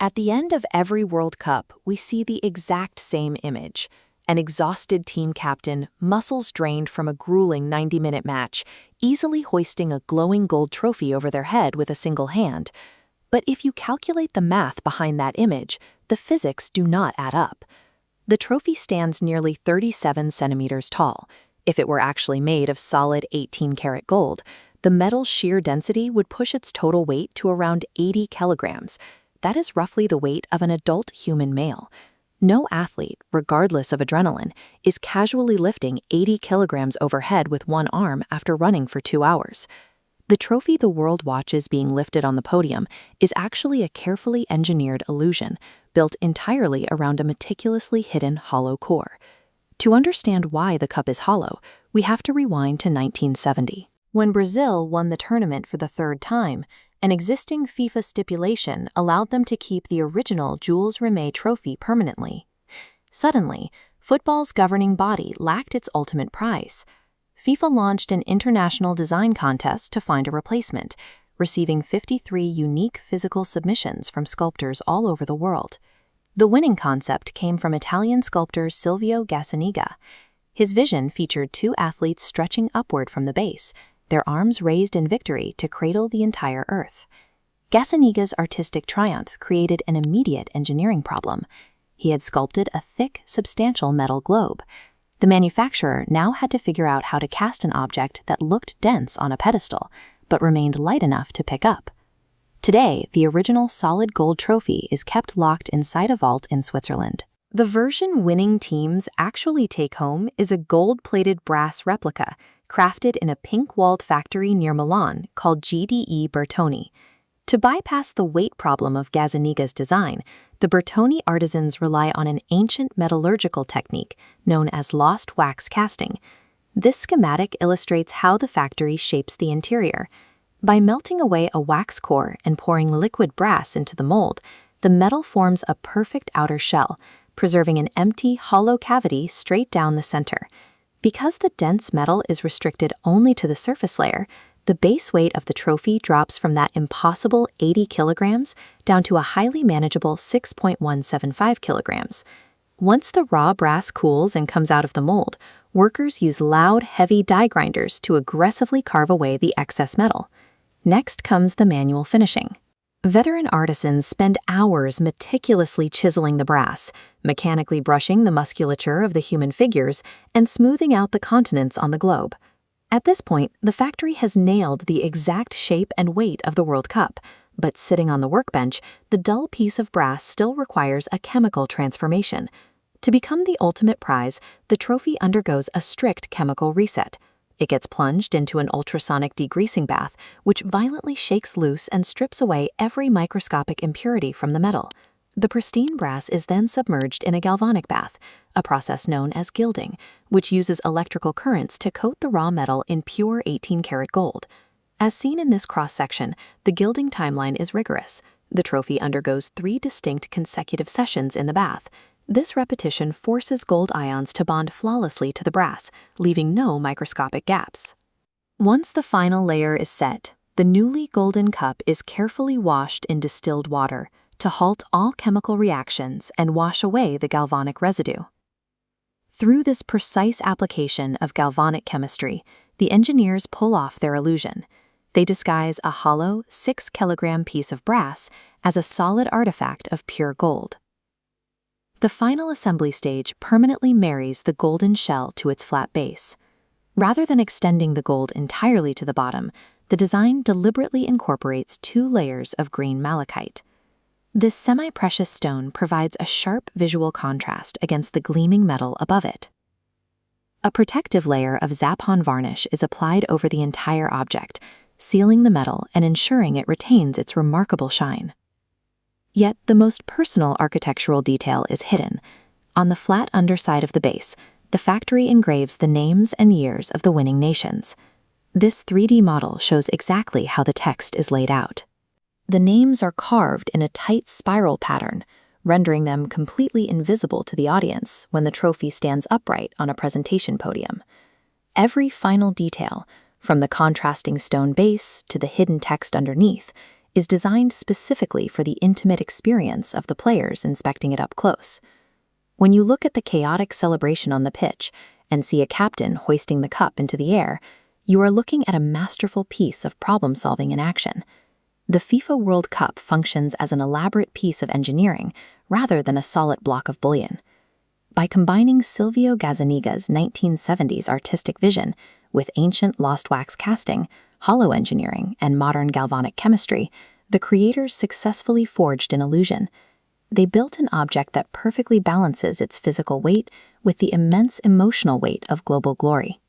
At the end of every World Cup, we see the exact same image. An exhausted team captain, muscles drained from a grueling 90-minute match, easily hoisting a glowing gold trophy over their head with a single hand. But if you calculate the math behind that image, the physics do not add up. The trophy stands nearly 37 centimeters tall. If it were actually made of solid 18-karat gold, the metal's sheer density would push its total weight to around 80 kilograms. That is roughly the weight of an adult human male. No athlete, regardless of adrenaline, is casually lifting 80 kilograms overhead with one arm after running for 2 hours. The trophy the world watches being lifted on the podium is actually a carefully engineered illusion, built entirely around a meticulously hidden hollow core. To understand why the cup is hollow, we have to rewind to 1970. When Brazil won the tournament for the third time, an existing FIFA stipulation allowed them to keep the original Jules Rimet trophy permanently. Suddenly, football's governing body lacked its ultimate prize. FIFA launched an international design contest to find a replacement, receiving 53 unique physical submissions from sculptors all over the world. The winning concept came from Italian sculptor Silvio Gazzaniga. His vision featured 2 athletes stretching upward from the base, their arms raised in victory to cradle the entire Earth. Gazzaniga's artistic triumph created an immediate engineering problem. He had sculpted a thick, substantial metal globe. The manufacturer now had to figure out how to cast an object that looked dense on a pedestal, but remained light enough to pick up. Today, the original solid gold trophy is kept locked inside a vault in Switzerland. The version winning teams actually take home is a gold-plated brass replica, crafted in a pink-walled factory near Milan called GDE Bertoni. To bypass the weight problem of Gazzaniga's design, the Bertoni artisans rely on an ancient metallurgical technique known as lost wax casting. This schematic illustrates how the factory shapes the interior. By melting away a wax core and pouring liquid brass into the mold, the metal forms a perfect outer shell, preserving an empty, hollow cavity straight down the center. Because the dense metal is restricted only to the surface layer, the base weight of the trophy drops from that impossible 80 kilograms down to a highly manageable 6.175 kilograms. Once the raw brass cools and comes out of the mold, workers use loud, heavy die grinders to aggressively carve away the excess metal. Next comes the manual finishing. Veteran artisans spend hours meticulously chiseling the brass, mechanically brushing the musculature of the human figures, and smoothing out the continents on the globe. At this point, the factory has nailed the exact shape and weight of the World Cup, but sitting on the workbench, the dull piece of brass still requires a chemical transformation. To become the ultimate prize, the trophy undergoes a strict chemical reset. It gets plunged into an ultrasonic degreasing bath, which violently shakes loose and strips away every microscopic impurity from the metal. The pristine brass is then submerged in a galvanic bath, a process known as gilding, which uses electrical currents to coat the raw metal in pure 18-karat gold. As seen in this cross-section, the gilding timeline is rigorous. The trophy undergoes 3 distinct consecutive sessions in the bath. This repetition forces gold ions to bond flawlessly to the brass, leaving no microscopic gaps. Once the final layer is set, the newly golden cup is carefully washed in distilled water to halt all chemical reactions and wash away the galvanic residue. Through this precise application of galvanic chemistry, the engineers pull off their illusion. They disguise a hollow 6-kilogram piece of brass as a solid artifact of pure gold. The final assembly stage permanently marries the golden shell to its flat base. Rather than extending the gold entirely to the bottom, the design deliberately incorporates 2 layers of green malachite. This semi-precious stone provides a sharp visual contrast against the gleaming metal above it. A protective layer of Zapon varnish is applied over the entire object, sealing the metal and ensuring it retains its remarkable shine. Yet the most personal architectural detail is hidden. On the flat underside of the base, the factory engraves the names and years of the winning nations. This 3D model shows exactly how the text is laid out. The names are carved in a tight spiral pattern, rendering them completely invisible to the audience when the trophy stands upright on a presentation podium. Every final detail, from the contrasting stone base to the hidden text underneath, is designed specifically for the intimate experience of the players inspecting it up close. When you look at the chaotic celebration on the pitch and see a captain hoisting the cup into the air, you are looking at a masterful piece of problem-solving in action. The FIFA World Cup functions as an elaborate piece of engineering rather than a solid block of bullion. By combining Silvio Gazzaniga's 1970s artistic vision with ancient lost wax casting, hollow engineering, and modern galvanic chemistry, the creators successfully forged an illusion. They built an object that perfectly balances its physical weight with the immense emotional weight of global glory.